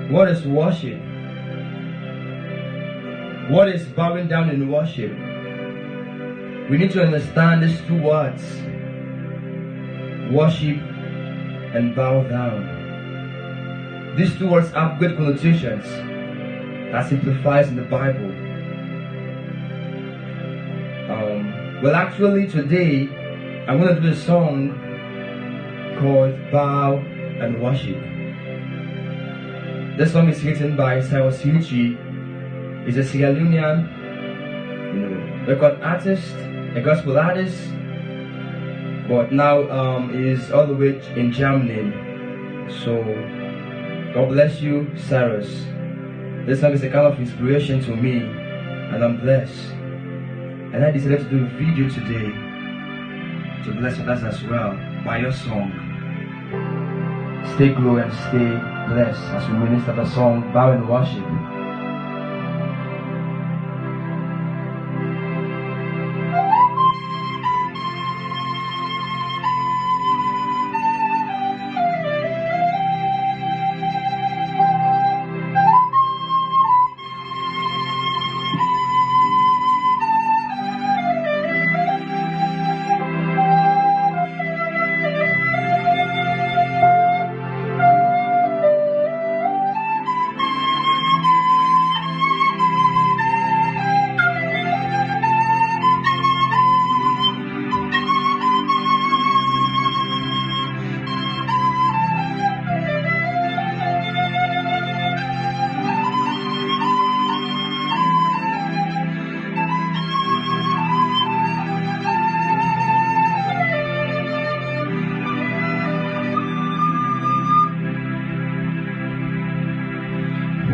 What is worship? What is bowing down in worship? We need to understand these two words: worship and bow down. These two words have good connotations that simplifies in the Bible. Well, actually, today I'm going to do a song called "Bow and Worship." This song is written by Cyrus Richard. He's a Sierra Leonean, record artist, a gospel artist, but now is all the way in Germany. So God bless you, Cyrus. This song is a kind of inspiration to me, and I'm blessed. And I decided to do a video today to bless others as well by your song. Stay glow and stay blessed as we minister the song "Bow and Worship."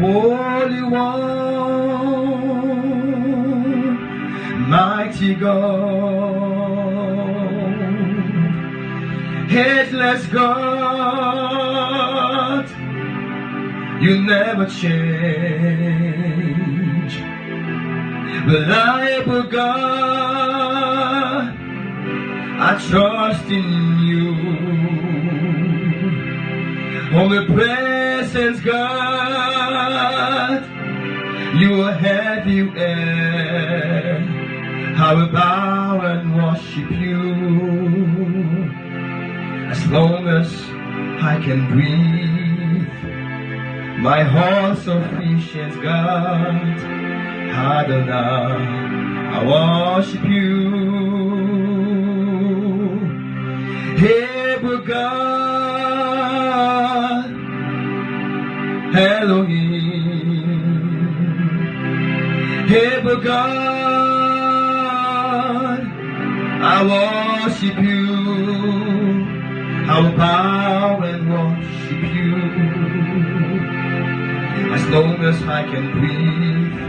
Holy One, mighty God, headless God, you never change. Reliable God, I trust in you. Omnipresence God, you are everywhere. I will bow and worship you as long as I can breathe. My all sufficient God, Adonai, I worship you. Able God, Elohim, able God, I worship you. I will bow and worship you as long as I can breathe.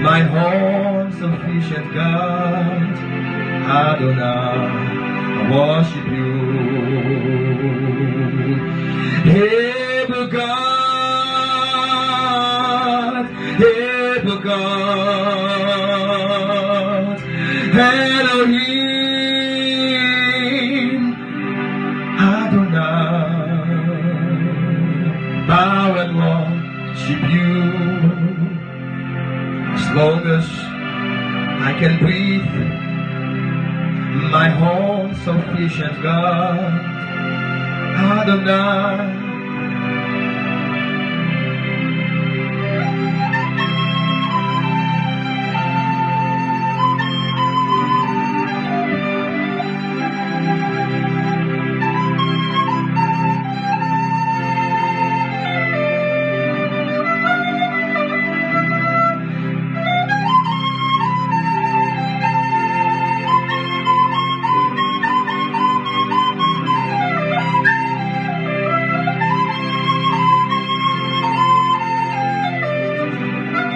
My all sufficient God, Adonai, I worship you. Able God, able God, Elohim, Adonai, bow and worship you as long as I can breathe. My all sufficient God, Adonai,